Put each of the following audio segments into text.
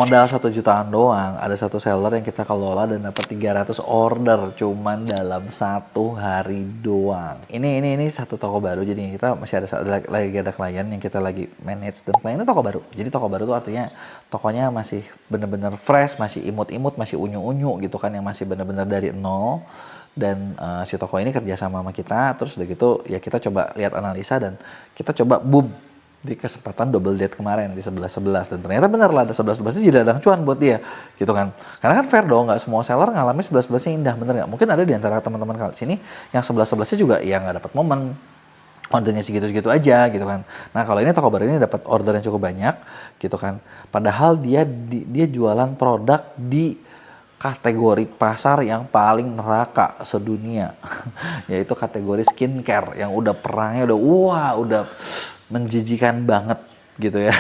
Modal 1 jutaan doang, ada satu seller yang kita kelola dan dapat 300 order cuman dalam 1 hari doang. Ini satu toko baru, jadi kita masih lagi ada klien yang kita lagi manage, dan kliennya toko baru. Jadi toko baru tuh artinya tokonya masih bener-bener fresh, masih imut-imut, masih unyu-unyu gitu kan, yang masih bener-bener dari nol. Dan si toko ini kerja sama kita, terus udah gitu ya kita coba lihat analisa dan kita coba boom di kesempatan double date kemarin di 11-11, dan ternyata benar lah ada 11-11 jadi ladang cuan buat dia gitu kan, karena kan fair dong, nggak semua seller ngalami 11-11nya indah, bener nggak? Mungkin ada di antara teman-teman kali sini yang 11-11nya juga ya nggak dapat momen, ordernya segitu-segitu aja gitu kan. Nah kalau ini toko baru ini dapat order yang cukup banyak gitu kan, padahal dia jualan produk di kategori pasar yang paling neraka sedunia yaitu kategori skincare yang udah perangnya udah menjijikan banget gitu ya.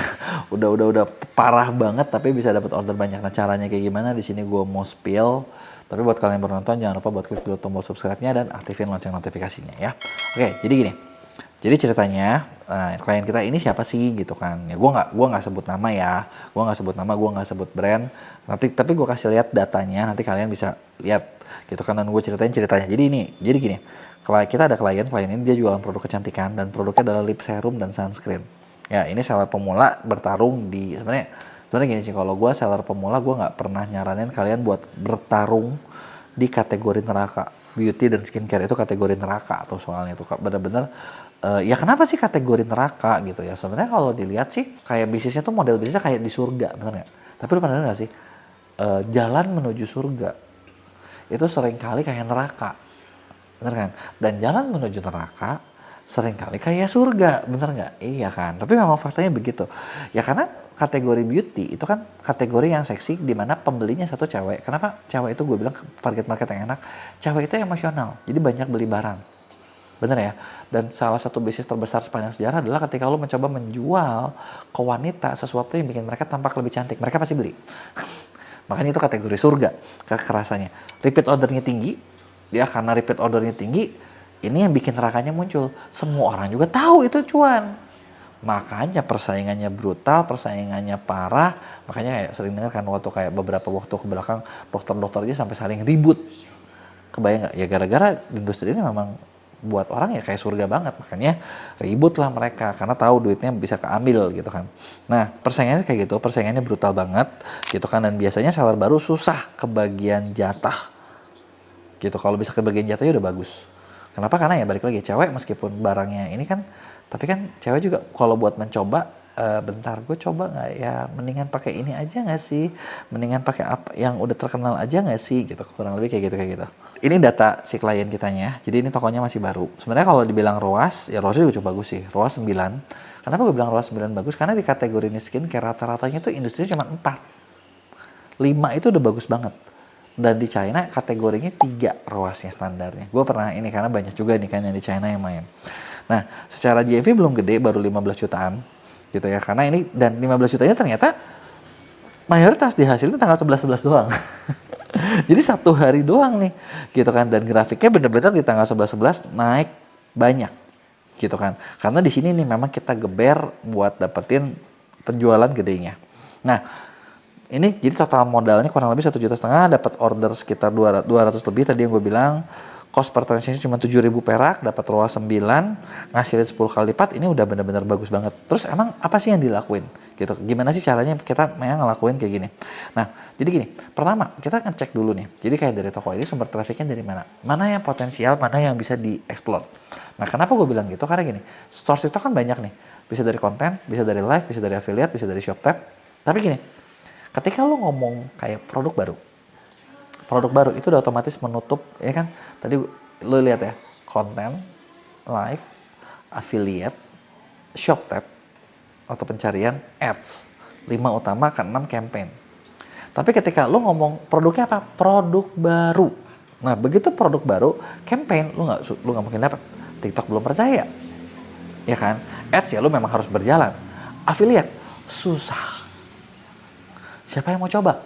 udah parah banget tapi bisa dapat order banyak. Nah caranya kayak gimana di sini gue mau spill, tapi buat kalian yang baru nonton jangan lupa buat klik dulu tombol subscribe-nya dan aktifin lonceng notifikasinya ya. Oke, jadi gini. Jadi ceritanya klien kita ini siapa sih gitu kan? Ya gue nggak sebut nama ya, gue nggak sebut brand. Tapi gue kasih lihat datanya, nanti kalian bisa lihat gitu kan, dan gue ceritain ceritanya. Jadi gini, kita ada klien ini dia jualan produk kecantikan dan produknya adalah lip serum dan sunscreen. Ya ini seller pemula bertarung di sebenarnya gini sih, kalau gue seller pemula gue nggak pernah nyaranin kalian buat bertarung di kategori neraka. Beauty dan skincare itu kategori neraka atau soalnya itu bener-bener ya kenapa sih kategori neraka gitu ya? Sebenarnya kalau dilihat sih kayak bisnisnya tuh model bisnisnya kayak di surga, bener nggak? Tapi lu pernah nggak sih jalan menuju surga itu seringkali kayak neraka, bener kan? Dan jalan menuju neraka seringkali kayak surga, bener nggak? Iya kan? Tapi memang faktanya begitu. Ya karena kategori beauty itu kan kategori yang seksi di mana pembelinya satu cewek. Kenapa cewek itu gue bilang target market yang enak? Cewek itu emosional, jadi banyak beli barang. Bener ya? Dan salah satu bisnis terbesar sepanjang sejarah adalah ketika lo mencoba menjual ke wanita sesuatu yang bikin mereka tampak lebih cantik. Mereka pasti beli. Makanya itu kategori surga kekerasannya. Repeat ordernya tinggi, ya karena repeat ordernya tinggi, ini yang bikin nerakanya muncul. Semua orang juga tahu itu cuan. Makanya persaingannya brutal, persaingannya parah. Makanya kayak sering dengar kan kayak beberapa waktu ke belakang dokter-dokter aja sampai saling ribut. Kebayang nggak? Ya gara-gara industri ini memang buat orang ya kayak surga banget, makanya ribut lah mereka karena tahu duitnya bisa keambil gitu kan. Nah persaingannya kayak gitu, persaingannya brutal banget gitu kan, dan biasanya seller baru susah kebagian jatah gitu. Kalau bisa kebagian jatahnya udah bagus. Kenapa? Karena ya balik lagi, cewek meskipun barangnya ini kan, tapi kan cewek juga kalau buat mencoba bentar gue coba nggak ya, mendingan pakai ini aja nggak sih, mendingan pakai apa yang udah terkenal aja nggak sih gitu, kurang lebih kayak gitu. Ini data si klien kitanya, jadi ini tokonya masih baru. Sebenarnya kalau dibilang ROAS, ya ROAS juga cukup bagus sih, ROAS 9. Kenapa gue bilang ROAS 9 bagus? Karena di kategori ini skincare rata-ratanya tuh industrinya cuma 4. 5 itu udah bagus banget. Dan di China kategorinya 3 ROAS-nya standarnya. Gue pernah ini karena banyak juga nih kan yang di China yang main. Nah, secara GMV belum gede, baru 15 jutaan gitu ya. Karena ini, dan 15 jutanya ternyata mayoritas dihasilin tanggal 11-11 doang. Jadi 1 hari doang nih gitu kan, dan grafiknya bener-bener di tanggal 11-11 naik banyak gitu kan. Karena di sini nih memang kita geber buat dapetin penjualan gedenya. Nah, ini jadi total modalnya kurang lebih 1,5 juta, dapat order sekitar 200 lebih tadi yang gue bilang. Cost per transaction cuma 7.000 perak, dapat ROAS 9, ngasilin 10 kali lipat. Ini udah bener-bener bagus banget. Terus emang apa sih yang dilakuin gitu? Gimana sih caranya kita ngelakuin kayak gini? Nah, jadi gini, pertama kita ngecek dulu nih. Jadi kayak dari toko ini sumber trafficnya dari mana? Mana yang potensial, mana yang bisa dieksplor. Nah, kenapa gue bilang gitu? Karena gini, source itu kan banyak nih. Bisa dari konten, bisa dari live, bisa dari affiliate, bisa dari ShopTap. Tapi gini, ketika lo ngomong kayak produk baru itu udah otomatis menutup, ya kan? Tadi lo lihat ya, konten, live, affiliate, ShopTap, atau pencarian, ads. 5 utama ke 6 campaign. Tapi ketika lo ngomong produknya apa? Produk baru. Nah, begitu produk baru, campaign lo nggak mungkin dapat. TikTok belum percaya, ya kan? Ads ya lo memang harus berjalan. Affiliate susah. Siapa yang mau coba?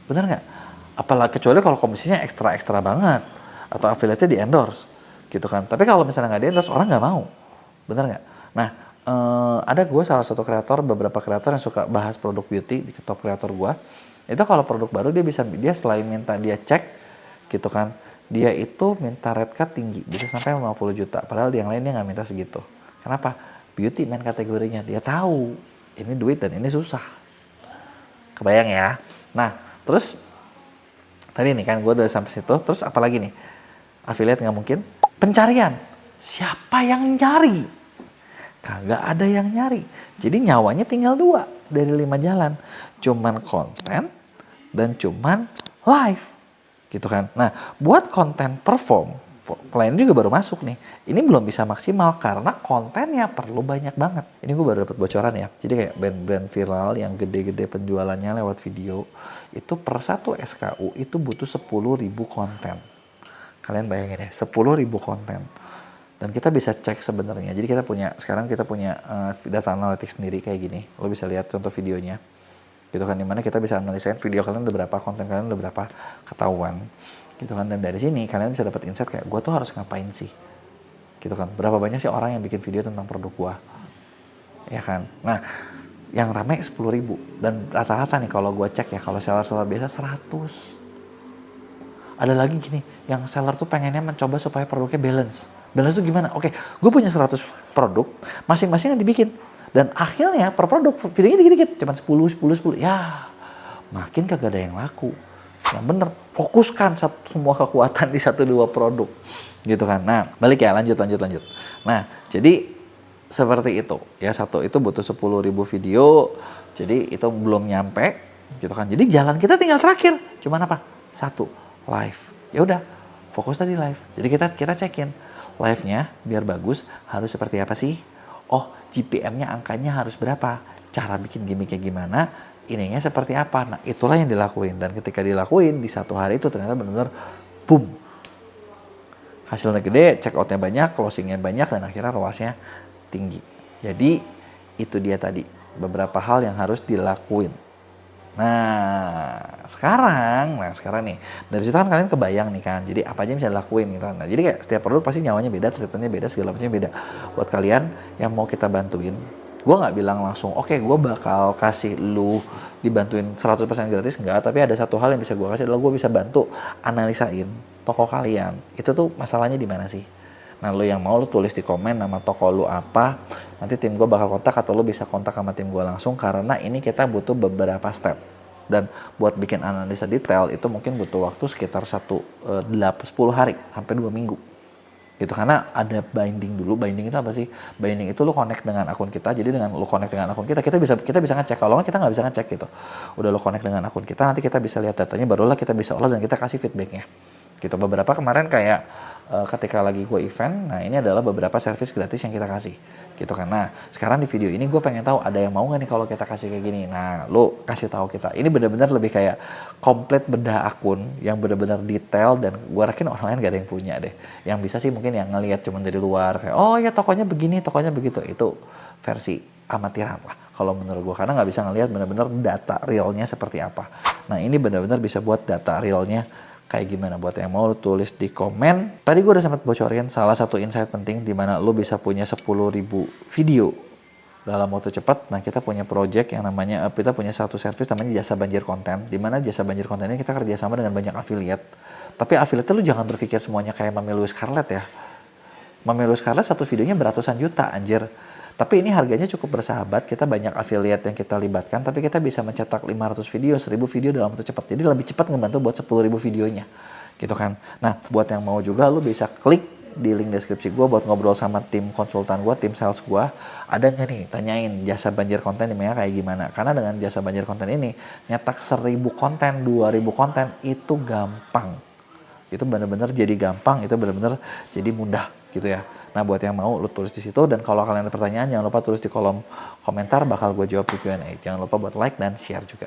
Bener nggak? Apalagi kecuali kalau komisinya ekstra banget atau affiliate-nya di endorse gitu kan. Tapi kalau misalnya nggak di endorse, orang nggak mau, bener nggak? Nah, ada gue salah satu kreator, beberapa kreator yang suka bahas produk beauty di top kreator gue. Itu kalau produk baru dia selain minta dia cek gitu kan, dia itu minta red card tinggi, bisa sampai 50 juta. Padahal yang lainnya nggak minta segitu. Kenapa? Beauty main kategorinya, dia tahu ini duit dan ini susah. Kebayang ya? Nah, terus tadi nih kan gue udah sampai situ, terus apalagi nih? Affiliate nggak mungkin. Pencarian, siapa yang nyari? Kagak ada yang nyari. Jadi nyawanya tinggal 2 dari 5 jalan. Cuman konten dan cuman live. Gitu kan. Nah, buat konten perform, klien juga baru masuk nih. Ini belum bisa maksimal karena kontennya perlu banyak banget. Ini gue baru dapat bocoran ya. Jadi kayak brand-brand viral yang gede-gede penjualannya lewat video, itu per 1 SKU itu butuh 10.000 konten. Kalian bayangin ya, 10.000 konten. Dan kita bisa cek sebenarnya. Jadi sekarang kita punya data analytics sendiri kayak gini. Lo bisa lihat contoh videonya. Gitu kan, dimana kita bisa analisain video kalian udah berapa, konten kalian udah berapa, ketahuan. Gitu kan, dan dari sini kalian bisa dapat insight kayak gue tuh harus ngapain sih. Gitu kan, berapa banyak sih orang yang bikin video tentang produk gue. Ya kan. Nah, yang rame 10.000. Dan rata-rata nih kalau gue cek ya, kalau seller-seller biasa 100. Ada lagi gini, yang seller tuh pengennya mencoba supaya produknya balance. Balance tuh gimana? Oke, gue punya 100 produk, masing-masing yang dibikin. Dan akhirnya per produk videonya dikit-dikit, cuma 10. Ya, makin kagak ada yang laku. Yang bener, fokuskan semua kekuatan di 1-2 produk. Gitu kan. Nah, balik ya, lanjut. Nah, jadi seperti itu. Ya, satu itu butuh 10.000 video, jadi itu belum nyampe. Gitu kan. Jadi jalan kita tinggal terakhir. Cuman apa? 1, live. Ya udah, fokus tadi live. Jadi kita cekin live-nya biar bagus harus seperti apa sih? Oh, GPM-nya angkanya harus berapa? Cara bikin gimmicknya gimana? Ininya seperti apa? Nah, itulah yang dilakuin. Dan ketika dilakuin di 1 hari itu ternyata benar-benar boom. Hasilnya gede, check out-nya banyak, closing-nya banyak, dan akhirnya ROAS-nya tinggi. Jadi itu dia tadi beberapa hal yang harus dilakuin. Nah, sekarang nih, dari situ kan kalian kebayang nih kan, jadi apa aja yang bisa dilakuin gitu kan. Nah, jadi kayak setiap produk pasti nyawanya beda, treatmentnya beda, segala macamnya beda. Buat kalian yang mau kita bantuin, gue nggak bilang langsung, oke, gue bakal kasih lu dibantuin 100% gratis, enggak, tapi ada satu hal yang bisa gue kasih adalah gue bisa bantu analisain toko kalian. Itu tuh masalahnya di mana sih? Nah, lo yang mau lo tulis di komen nama toko lo apa, nanti tim gue bakal kontak atau lo bisa kontak sama tim gue langsung karena ini kita butuh beberapa step. Dan buat bikin analisa detail itu mungkin butuh waktu sekitar 10 hari sampai 2 minggu. Gitu, karena ada binding dulu. Binding itu apa sih? Binding itu lo connect dengan akun kita. Jadi dengan lo connect dengan akun kita bisa ngecek. Kalau nggak kita nggak bisa ngecek gitu. Udah lo connect dengan akun kita, nanti kita bisa lihat datanya, barulah kita bisa olah dan kita kasih feedbacknya. Gitu, beberapa kemarin kayak ketika lagi gue event, nah ini adalah beberapa service gratis yang kita kasih. Gitu kan. Nah, sekarang di video ini gue pengen tahu ada yang mau nggak nih kalau kita kasih kayak gini. Nah, lo kasih tahu kita. Ini benar-benar lebih kayak komplit bedah akun yang benar-benar detail, dan gue yakin orang lain gak ada yang punya deh. Yang bisa sih mungkin yang ngelihat cuma dari luar kayak, oh ya tokonya begini, tokonya begitu. Itu versi amatiran lah kalau menurut gue, karena nggak bisa ngelihat benar-benar data realnya seperti apa. Nah, ini benar-benar bisa buat data realnya kayak gimana. Buat yang mau, tulis di komen. Tadi gue udah sempat bocorin salah satu insight penting di mana lo bisa punya 10.000 video dalam waktu cepat. Nah, kita punya project yang namanya, kita punya satu service namanya jasa banjir konten. Di mana jasa banjir konten ini kita kerjasama dengan banyak affiliate. Tapi affiliate lu jangan berpikir semuanya kayak Mami Louis Scarlett ya. Mami Louis Scarlett satu videonya beratusan juta anjir. Tapi ini harganya cukup bersahabat, kita banyak affiliate yang kita libatkan, tapi kita bisa mencetak 500 video, 1000 video dalam waktu cepat. Jadi lebih cepat ngebantu buat 10.000 videonya. Gitu kan. Nah, buat yang mau juga, lu bisa klik di link deskripsi gue buat ngobrol sama tim konsultan gue, tim sales gue. Ada nggak nih, tanyain jasa banjir konten dimana kayak gimana. Karena dengan jasa banjir konten ini, nyetak 1.000 konten, 2.000 konten, itu gampang. Itu benar-benar jadi gampang, itu benar-benar jadi mudah gitu ya. Nah, buat yang mau, lu tulis di situ. Dan kalau kalian ada pertanyaan, jangan lupa tulis di kolom komentar, bakal gue jawab di Q&A. Jangan lupa buat like dan share juga.